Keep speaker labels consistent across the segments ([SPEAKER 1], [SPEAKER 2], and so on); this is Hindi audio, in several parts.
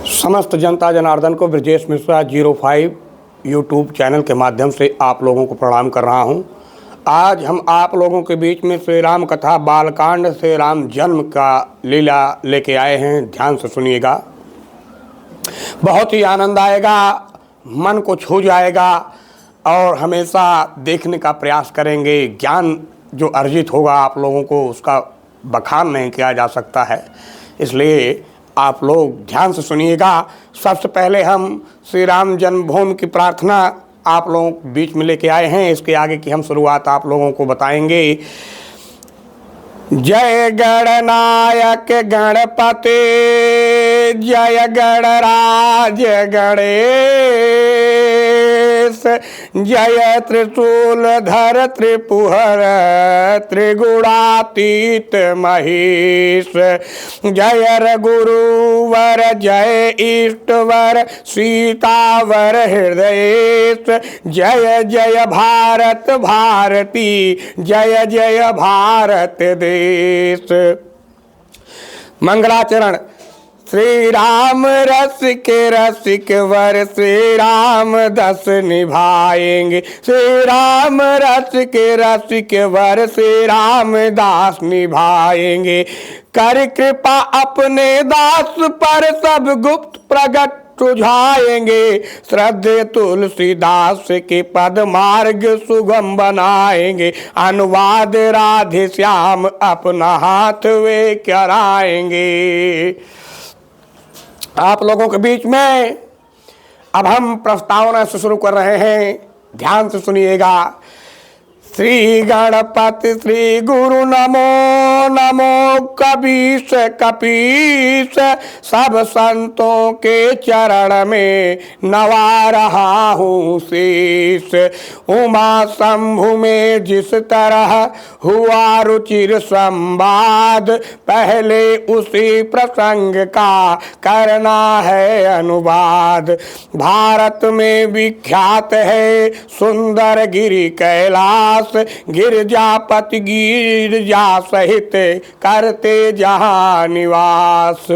[SPEAKER 1] समस्त जनता जनार्दन को ब्रजेश मिश्रा 05 यूट्यूब चैनल के माध्यम से आप लोगों को प्रणाम कर रहा हूं। आज हम आप लोगों के बीच में श्री राम कथा बालकांड से राम जन्म का लीला लेके आए हैं। ध्यान से सुनिएगा, बहुत ही आनंद आएगा, मन को छू जाएगा और हमेशा देखने का प्रयास करेंगे। ज्ञान जो अर्जित होगा आप लोगों को उसका बखान नहीं किया जा सकता है, इसलिए आप लोग ध्यान से सुनिएगा। सबसे पहले हम श्री राम जन्मभूमि की प्रार्थना आप लोगों के बीच में लेके आए हैं। इसके आगे की हम शुरुआत आप लोगों को बताएंगे। जय गणनायक गणपति, जय गणराज गणेश, जय त्रिशूलधर त्रिपुहर त्रिगुणातीत महेश, जय रघुवर जय इष्टवर सीतावर हृदयेश, जय जय भारत भारती, जय जय भारत देश। मंगलाचरण। श्री राम रसिक वर श्री राम दस निभाएंगे, श्री राम रसिक वर श्री राम दास निभाएंगे। कर कृपा अपने दास पर सब गुप्त प्रगट सुझाएंगे, श्रद्धे तुलसीदास के पद मार्ग सुगम बनाएंगे। अनुवाद राधे श्याम अपना हाथ वे कराएंगे। आप लोगों के बीच में अब हम प्रस्तावना से शुरू कर रहे हैं, ध्यान से सुनिएगा। श्री गणपति श्री गुरु नमो नमो, कबीश कपीश सब संतों के चरण में नवा रहा हूँ शीश। उमा शंभु में जिस तरह हुआ रुचिर संवाद, पहले उसी प्रसंग का करना है अनुवाद। भारत में विख्यात है सुंदर गिरि कैलाश, गिरजापति गिरजा सहित करते जहाँ निवास।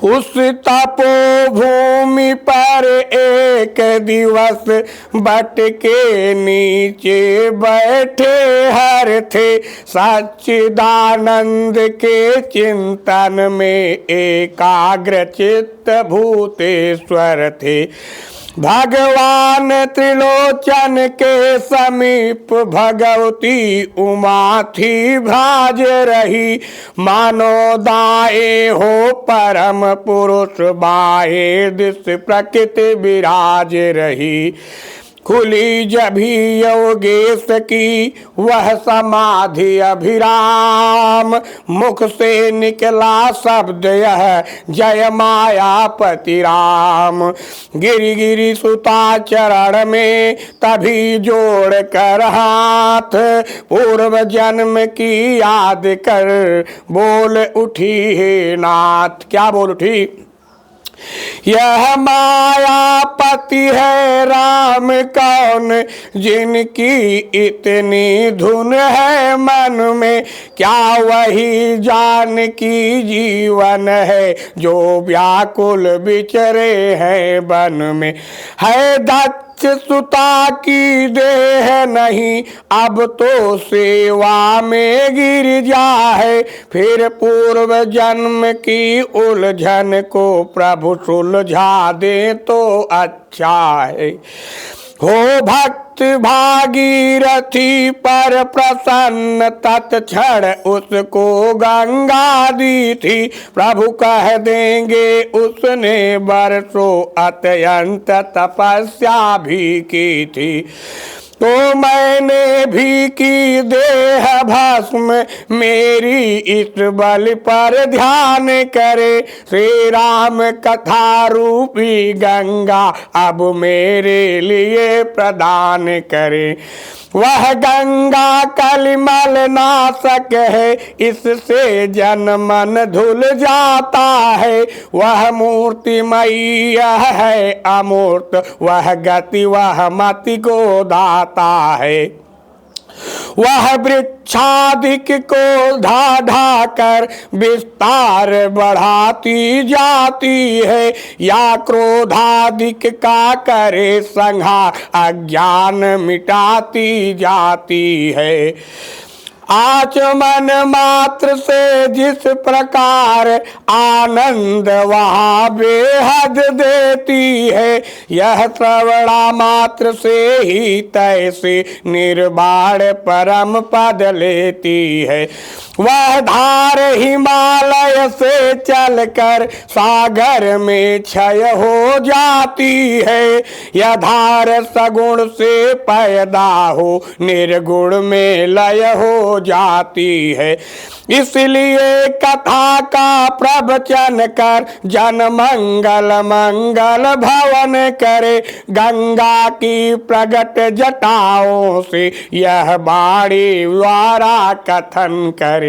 [SPEAKER 1] उस तपोभूमि पर एक दिवस बट के नीचे बैठे हर थे, सच्चिदानंद के चिंतन में एकाग्र चित्त भूतेश्वर थे। भगवान त्रिलोचन के समीप भगवती उमा थी भ्राज रही, मानो दाए हो परम पुरुष बाहे दिस प्रकृति विराज रही। खुली जभी योगेश की वह समाधि अभिराम, मुख से निकला शब्द यह जय मायापति राम। गिरि गिरि सुता चरण में तभी जोड़ कर हाथ, पूर्व जन्म की याद कर बोल उठी हे नाथ। क्या बोल उठी? यह मायापति है राम कौन, जिनकी इतनी धुन है मन में, क्या वही जानकी जीवन है जो व्याकुल विचरे हैं वन में। है दक्ष सुता की देह नहीं, अब तो सेवा में गिरजा है, फिर पूर्व जन्म की उलझन को प्रभु सुलझा दे तो अच्छा है। हो भक्त भागीरथी पर प्रसन्न, तत्क्षण उसको गंगा दी थी, प्रभु कह देंगे उसने बरसों अत्यंत तपस्या भी की थी। तो मैंने भी की देह भस्म, मेरी इस बल पर ध्यान करे, श्री राम कथा रूपी गंगा अब मेरे लिए प्रदान करे। वह गंगा कलिमल नाशक है, इससे जन मन धुल जाता है। वह मूर्तिमयी है अमूर्त, वह गति वह मति को दाता है। वह वृक्षादिक को ढा ढा कर विस्तार बढ़ाती जाती है, या क्रोधादिक का करे संहार अज्ञान मिटाती जाती है। आचमन मात्र से जिस प्रकार आनंद वहाँ बेहद देती है, यह श्रवणा मात्र से ही तैसे निर्वाण परम पद लेती है। वह धार हिमालय से चलकर सागर में क्षय हो जाती है, यह धार सगुण से पैदा हो निर्गुण में लय हो जाती है। इसलिए कथा का प्रवचन कर जन मंगल मंगल भवन करे, गंगा की प्रगट जटाओं से यह बाणी द्वारा कथन करे।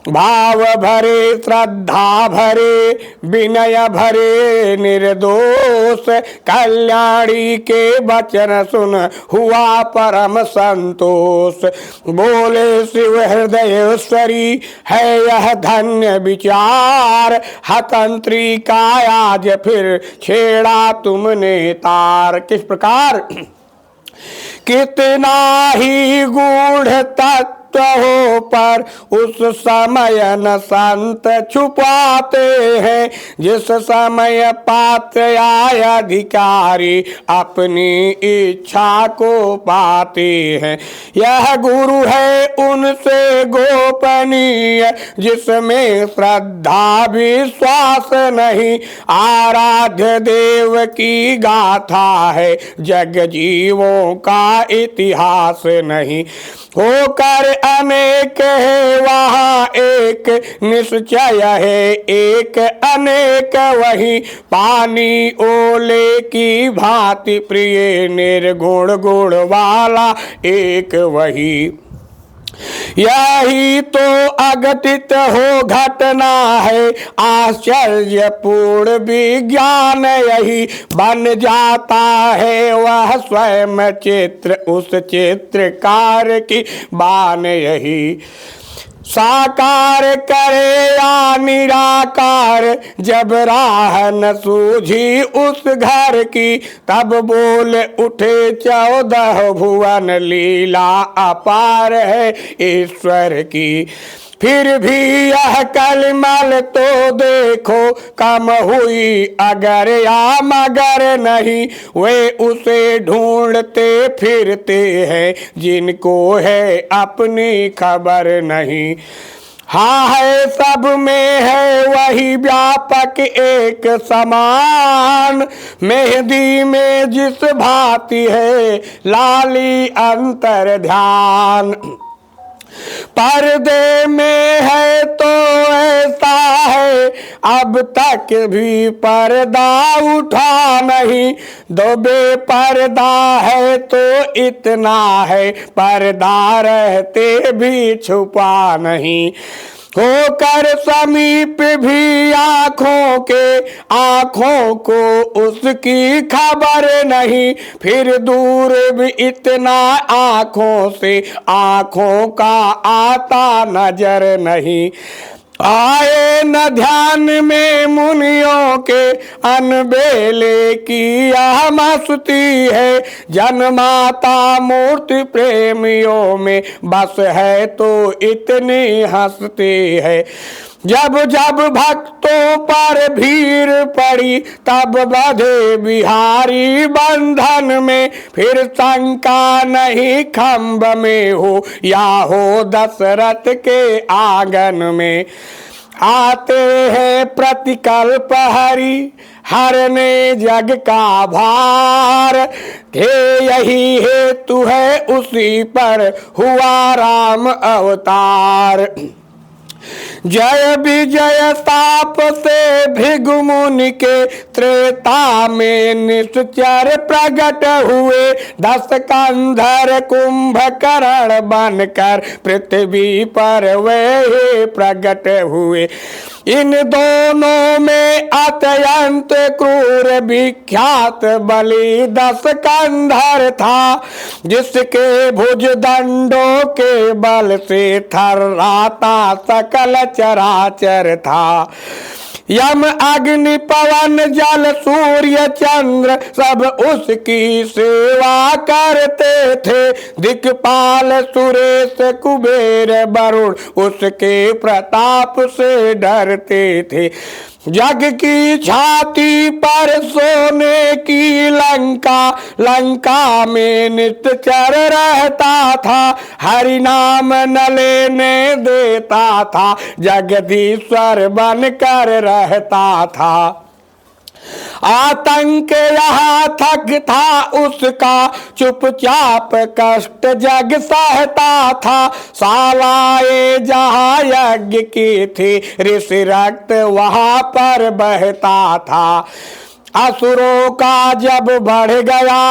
[SPEAKER 1] भाव भरे श्रद्धा भरे विनय भरे निर्दोष, कल्याणी के वचन सुन हुआ परम संतोष। बोले शिव हृदयेश्वरी है यह धन्य विचार, हतंत्री का आज फिर छेड़ा तुमने तार। किस प्रकार? कितना ही गूढ़ तत्व हो पर उस समय न संत छुपाते हैं, जिस समय पात्र आय अधिकारी अपनी इच्छा को पाते हैं। यह गुरु है उनसे गोपनीय जिसमें श्रद्धा विश्वास नहीं, आराध्य देव की गाथा है जग जीवों का इतिहास नहीं। होकर अनेक है वहाँ एक निश्चय है एक अनेक, वही पानी ओले की भांति प्रिय निर्गुण गुण वाला एक वही। यही तो अघटित हो घटना है आश्चर्यपूर्ण विज्ञान, यही बन जाता है वह स्वयं चित्र उस चित्रकार की बान यही। साकार करे या निराकार जब राह न सूझी उस घर की, तब बोल उठे 14 भुवन लीला अपार है ईश्वर की। फिर भी यह कलमल तो देखो कम हुई अगर या मगर नहीं, वे उसे ढूंढते फिरते हैं जिनको है अपनी खबर नहीं। हाँ है सब में है वही व्यापक एक समान, मेहंदी में जिस भांति है लाली अंतर ध्यान। पर्दे में है तो ऐसा है अब तक भी पर्दा उठा नहीं, दो बेपर्दा है तो इतना है पर्दा रहते भी छुपा नहीं। होकर समीप भी आँखों के आँखों को उसकी खबर नहीं, फिर दूर भी इतना आँखों से आँखों का आता नजर नहीं। आए न ध्यान में मुनियों के अनबेले की यह मस्ती है, जन्माता मूर्ति प्रेमियों में बस है तो इतनी हंसती है। जब जब भक्तों पर भीड़ पड़ी तब बंधे बिहारी बंधन में, फिर शंका नहीं खम्भ में हो या हो दशरथ के आंगन में। आते हैं प्रतिकल्प हरि हरने जग का भार, थे यही हेतु है उसी पर हुआ राम अवतार। जय विजय ताप से भृगु मुनि के त्रेता में निश्चर प्रकट हुए, 10 कंधर कुंभकर्ण बनकर पृथ्वी पर वे प्रकट हुए। इन दोनों में अत्यंत क्रूर विख्यात बलि दशकंधर था, जिसके भुज दंडों के बल से थर्राता सकल चराचर था। यम अग्नि पवन जल सूर्य चंद्र सब उसकी सेवा करते थे। दिक्पाल सुरेश कुबेर वरुण उसके प्रताप से डरते थे। जग की छाती पर सोने की लंका, लंका में नित्यचर रहता था। हरि नाम न लेने देता था, जगदीश्वर बन कर रहता था। आतंक यहाँ थक था उसका, चुपचाप कष्ट जग सहता था। सालाए जहाँ यज्ञ की थी, ऋषि रक्त वहाँ पर बहता था। असुरों का जब बढ़ गया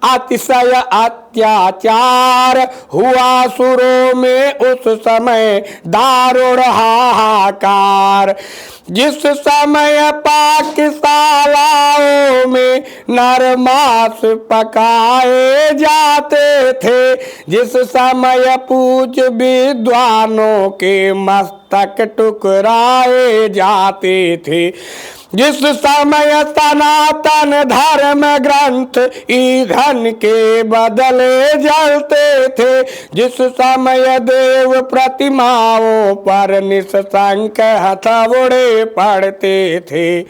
[SPEAKER 1] अतिशय अत्याचार, हुआ सुरों में उस समय दारुण हाहाकार। जिस समय पाकशालाओं में नर मांस पकाए जाते थे, जिस समय पूज्य विद्वानों के मस्तक टुकराए जाते थे, जिस समय सनातन धर्म ग्रंथ ईंधन के बदले जलते थे, जिस समय देव प्रतिमाओं पर निशंक हथौड़े पड़ते थे,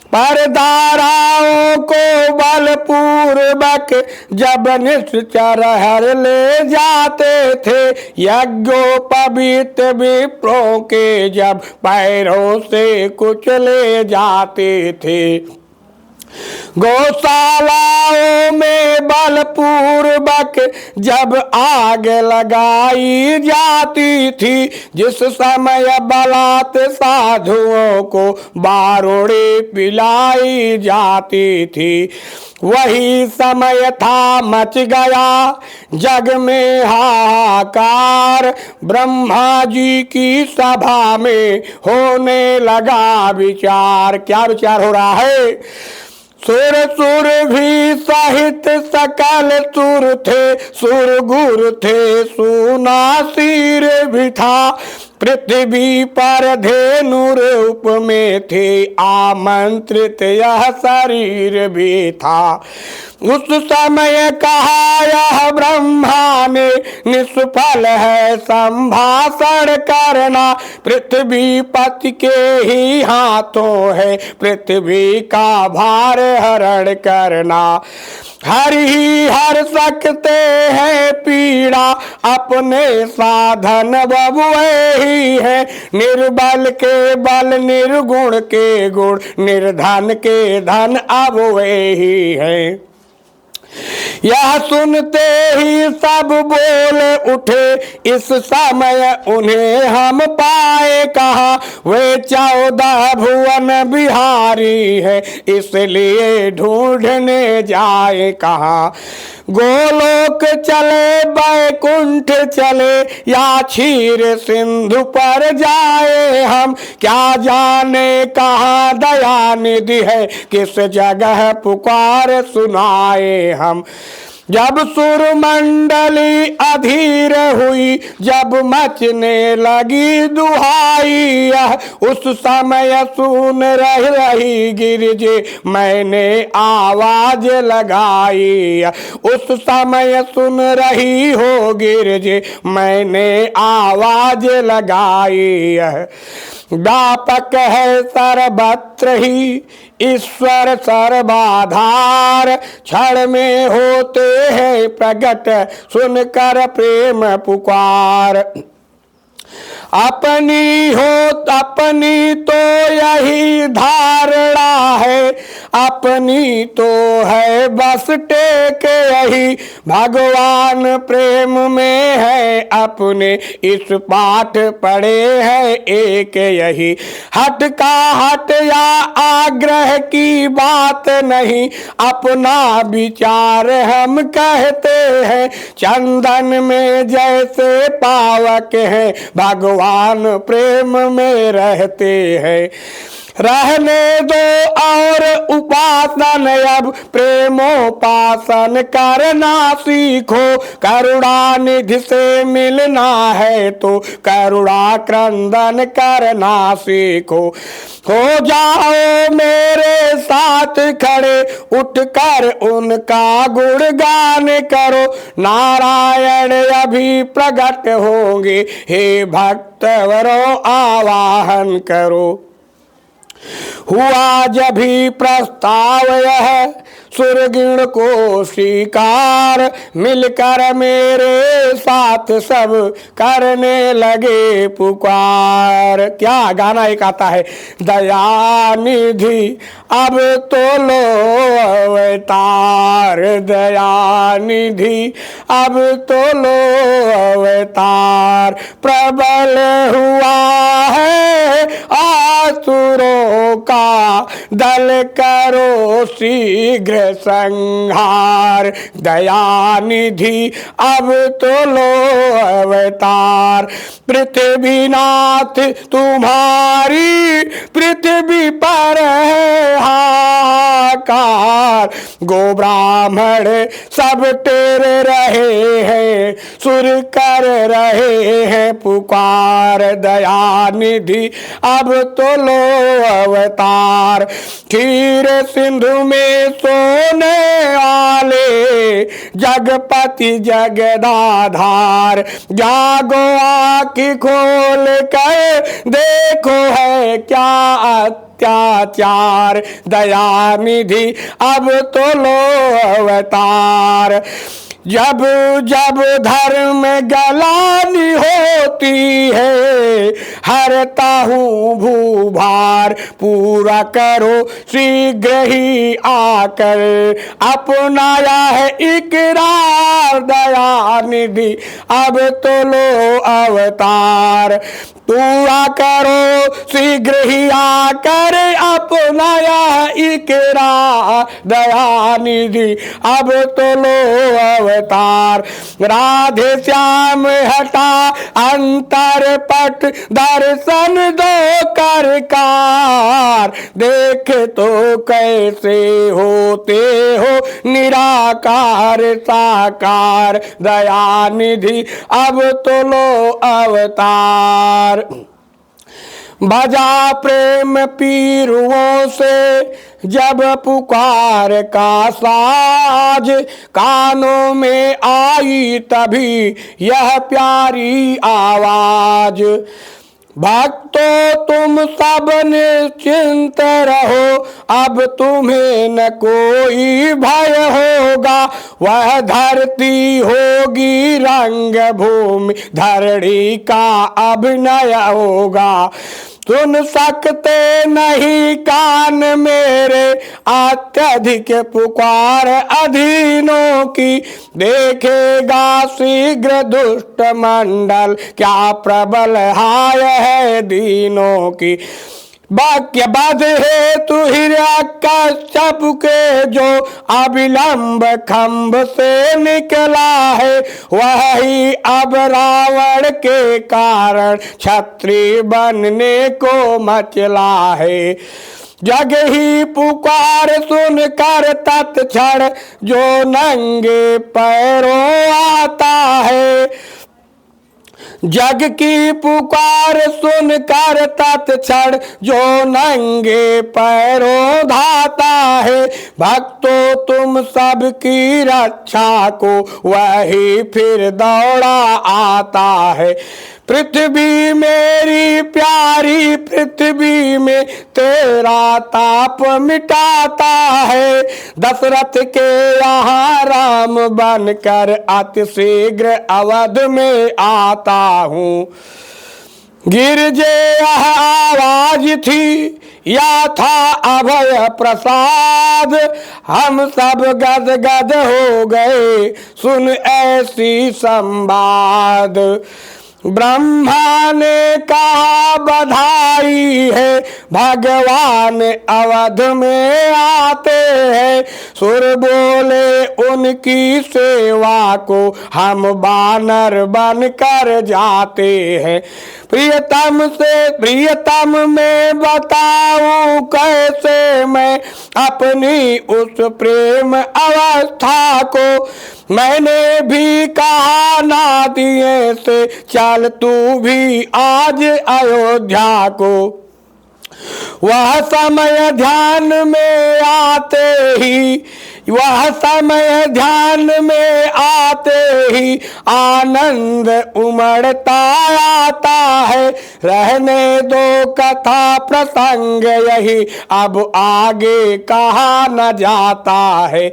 [SPEAKER 1] पर धाराओं को बलपूर्वक जब निश्चर हर ले जाते थे, यज्ञोपवीत विप्रों के जब पैरों से कुचले जाते थे। गौशालाओं में बलपूर्वक जब आग लगाई जाती थी, जिस समय बलात् साधुओं को बारूदी पिलाई जाती थी, वही समय था मच गया जग में हाहाकार। ब्रह्मा जी की सभा में होने लगा विचार। क्या विचार हो रहा है? सुर सुर भी सहित सकल सुर थे, सुर गुर थे, सूना सिर भी था। पृथ्वी पर धेनु रूप में थे, आमंत्रित यह शरीर भी था। उस समय कहा यह ब्रह्मा ने, निष्फल है संभाषण करना। पृथ्वी पति के ही हाथों है, पृथ्वी का भार हरण करना। हरि ही हर सकते हैं पीड़ा, अपने साधन बबुए ही है। निर्बल के बल, निर्गुण के गुण, निर्धन के धन अब वे ही है। यह सुनते ही सब बोल उठे, इस समय उन्हें हम पाए कहाँ। वे 14 भुवन बिहारी है, इसलिए ढूंढने जाए कहाँ। गोलोक चले, बैकुंठ चले, या क्षीर सिंधु पर जाए हम। क्या जाने कहाँ दया निधि है, किस जगह पुकार सुनाए हम। जब सुर मंडली अधीर हुई, जब मचने लगी दुहाई, उस समय सुन रही गिरजे, मैंने आवाज लगाई। उस समय सुन रही हो गिरजे, मैंने आवाज लगाई। व्यापक है सर्वत्र ही ईश्वर सर्वाधार, क्षण में होते हैं प्रगट, सुनकर प्रेम पुकार। अपनी तो यही धारणा है, अपनी तो है बस टेक यही, भगवान प्रेम में है अपने, इस पाठ पढ़े है एक यही। हट का हट या आग्रह की बात नहीं, अपना विचार हम कहते हैं। चंदन में जैसे पावक है, भगवान प्रेम में रहते हैं। रहने दो और उपासन अब, प्रेमोपासन करना सीखो। करुणा निधि से मिलना है तो करुणा क्रंदन करना सीखो। हो जाओ मेरे साथ खड़े, उठकर उनका गुणगान करो। नारायण अभी प्रकट होंगे, हे भक्तवरों आवाहन करो। हुआ जब ही प्रस्ताव यह, सुरगुण को स्वीकार, मिलकर मेरे साथ सब करने लगे पुकार। क्या गाना एक आता है, दयानिधि अब तो लो अवतार, दयानिधि अब तो लो अवतार। प्रबल हुआ है आसुरों का दल, करो शीघ्र संहार। दयानिधि अब तो लो अवतार। पृथ्वीनाथ तुम्हारी पृथ्वी पर है हाहाकार, गो ब्राह्मण सब तेरे रहे हैं, सुर कर रहे हैं पुकार। दयानिधि अब तो लो अवतार। क्षीर सिंधु में सोने वाले, जगपति जगदाधार। जागो आँखी खोल कर देखो है क्या अत्याचार। दयानिधि अब तो लो अवतार। जब जब धर्म गलानी होती है, हरता हूँ भूभार। पूरा करो शीघ्र ही आकर, अपनाया है इकरार। दयानिधि अब तो लो अवतार। पूरा करो शीघ्र ही आकर, अपनाया है इकरार। दयानिधि अब तो लो अवतार। राधे श्याम हटा अंतर पट, दर्शन दो कर कार। देख तो कैसे होते हो निराकार साकार। दयानिधि अब तो लो अवतार। बजा प्रेम पीरुओं से जब पुकार का साज, कानों में आई तभी यह प्यारी आवाज। भक्तों तुम सब निश्चिंत रहो, अब तुम्हें न कोई भय होगा। वह धरती होगी रंग भूमि, धरणी का अभिनय होगा। सुन सकते नहीं कान मेरे, अत्यधिक पुकार अधीनों की। देखेगा शीघ्र दुष्ट मंडल, क्या प्रबल हाय है दीनों की। वाक्य बध हेतु हिरण्यकश्यप के जो अविलंब खंभ से निकला है, वही अब रावण के कारण क्षत्रिय बनने को मचला है। जग ही पुकार सुन कर तत्क्षण, जो नंगे पैरों आता है। जग की पुकार सुन कर तत्क्षण, जो नंगे पैरों धाता है। भक्तों तुम सबकी रक्षा को वही फिर दौड़ा आता है। पृथ्वी मेरी प्यारी पृथ्वी में तेरा ताप मिटाता है। दशरथ के यहाँ राम बनकर अति शीघ्र अवध में आता हूँ। गिरजे यह आवाज थी या था अभय प्रसाद, हम सब गद गद हो गए सुन ऐसी संवाद। ब्रह्मा ने कहा बधाई है, भगवान अवध में आते हैं। सुर बोले उनकी सेवा को हम बानर बन कर जाते हैं। प्रियतम से प्रियतम में बताऊं कैसे मैं अपनी उस प्रेम अवस्था को। मैंने भी कहा ना दिए से चल तू भी आज अयोध्या को। वह समय ध्यान में आते ही, वह समय ध्यान में आते ही आनंद उमड़ता आता है। रहने दो कथा प्रसंग यही, अब आगे कहा न जाता है।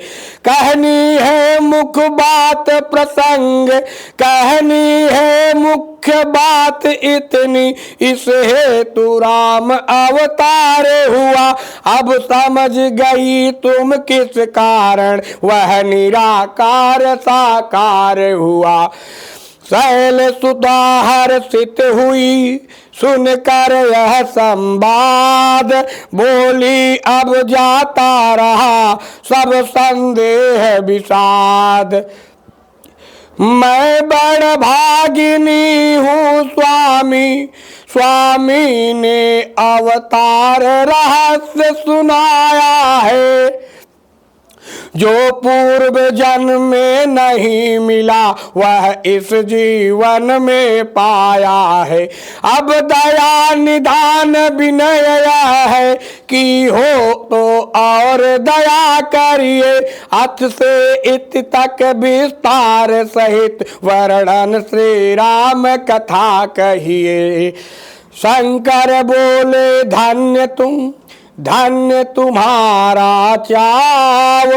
[SPEAKER 1] कहनी है मुख बात प्रसंग, कहनी है मुख्य बात इतनी, इस हेतु राम अवतार हुआ। अब समझ गई तुम किस कारण वह निराकार साकार हुआ। शैल सुधा हर्षित हुई सुनकर यह संवाद, बोली अब जाता रहा सब संदेह विषाद। मैं बड़ भागिनी हूँ स्वामी, स्वामी ने अवतार रहस्य सुनाया है। जो पूर्व जन्म में नहीं मिला वह इस जीवन में पाया है। अब दया निधान विनय है कि हो तो और दया करिए। अथ से इत तक विस्तार सहित वर्णन श्री राम कथा कहिए। शंकर बोले धन्य तुम, धन्य तुम्हारा चाव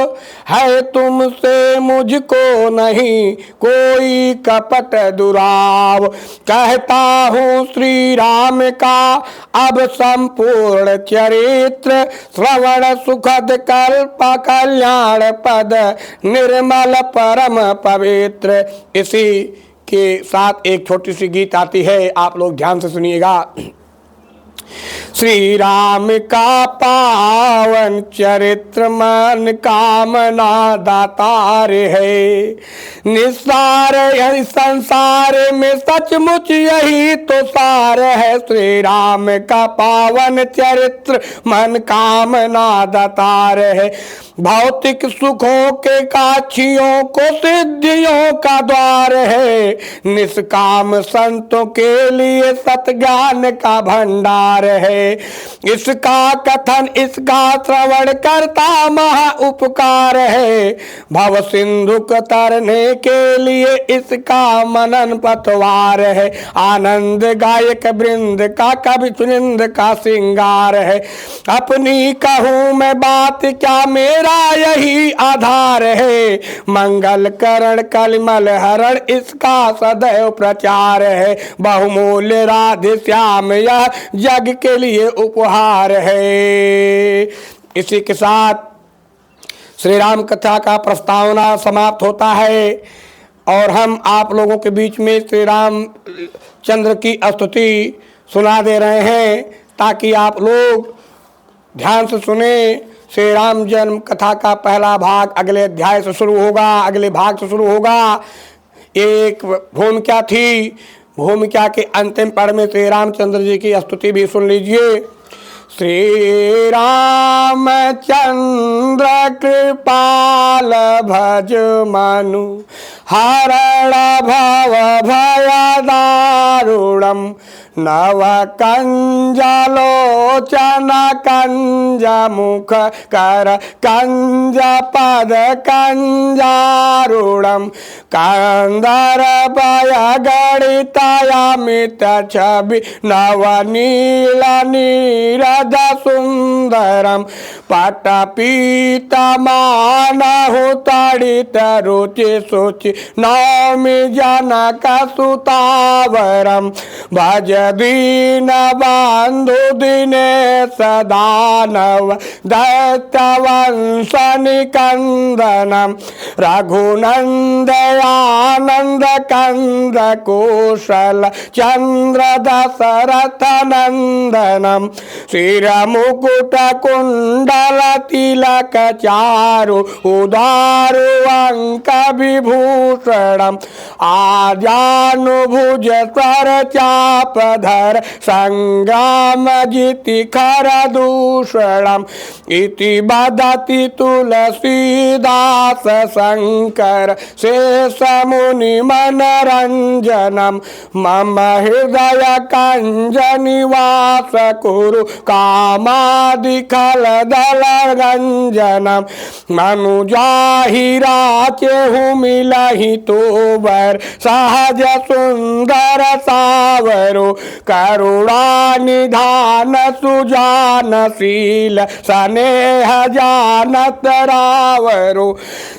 [SPEAKER 1] है, तुमसे मुझको नहीं कोई कपट दुराव। कहता हूँ श्री राम का अब संपूर्ण चरित्र, श्रवण सुखद कल्प कल्याण पद निर्मल परम पवित्र। इसी के साथ एक छोटी सी गीत आती है, आप लोग ध्यान से सुनिएगा। श्री राम का पावन चरित्र मन कामना दातार है। निस्सार संसार में सचमुच यही तो सार है। श्री राम का पावन चरित्र मन कामना दातार है। भौतिक सुखों के काछियों को सिद्धियों का द्वार है। निष्काम संतों के लिए सतज्ञान का भंडार है। इसका कथन इसका श्रवण करता महा उपकार है। भव सिंधु को तरने के लिए इसका मनन पतवार है। आनंद गायक वृंद का कवि चुनिंद का सिंगार है। अपनी कहूँ मैं बात क्या मेरा यही आधार है। मंगल करण कलिमल हरण इसका सदैव प्रचार है। बहुमूल्य राधे श्याम यह जग के लिए उपहार है। इसी के साथ श्री राम कथा का प्रस्तावना समाप्त होता है और हम आप लोगों के बीच में श्री राम चंद्र की स्तुति सुना दे रहे हैं ताकि आप लोग ध्यान से सुने। श्री राम जन्म कथा का पहला भाग अगले अध्याय से शुरू होगा, अगले भाग से शुरू होगा। एक भूमिका थी, भूमिका के अंतिम पद में श्री रामचंद्र जी की स्तुति भी सुन लीजिए। श्री रामचंद्र कृपाल भज मनु हरण भव भय दारुणम नव कंजलोचन कंज मुख कर कंज पद कंजारुणम कांदर पाय गणितायामित छवि नवनील नीरद सुंदरम पटपीतमानहु तडित रुचि शुचि नौमि जनक सुतावरम भज दीन बंधु दिनेश दानव दैत्यवंश निकंदनम रघुनंदयानंद कंद कौशल चंद्र दशरथ नंदनम शिर मुकुट कुंडल तिलक चारु उदारु अंक विभूषणम आजानुभुज स्वर चापधर संग्राम जिति खर दूषणम इति बदति तुलसीदास शंकर शेष मुनि मनरंजनम मम हृदय कंज निवास कुरु कामादिखल दल रंजनम मनुजाहिरा चेहु मिलहि तोबर सहज सुंदर सावरो करुणा निधान सुजानशील स्नेह जानत रावरो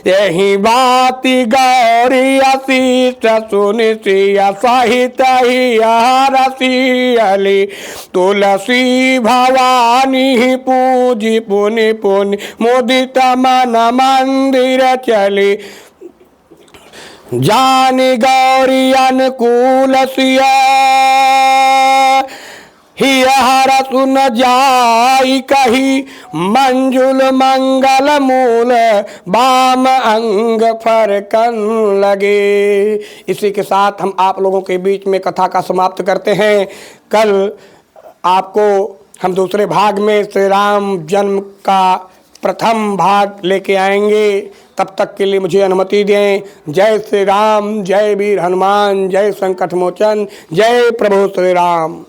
[SPEAKER 1] यही बाति गौरी असीस सुनि सिय सहित ही रसियली तुलसी भवानी पूजी पुनि पुनि मुदित मन मंदिर चली जानी गौरी अनुकूल सिया हियर सुन जाई कही मंजुल मंगल मूल बाम अंग फरकन लगे। इसी के साथ हम आप लोगों के बीच में कथा का समाप्त करते हैं। कल आपको हम दूसरे भाग में श्री राम जन्म का प्रथम भाग लेके आएंगे। तब तक के लिए मुझे अनुमति दें। जय श्री राम, जय वीर हनुमान, जय संकट मोचन, जय प्रभु श्री राम।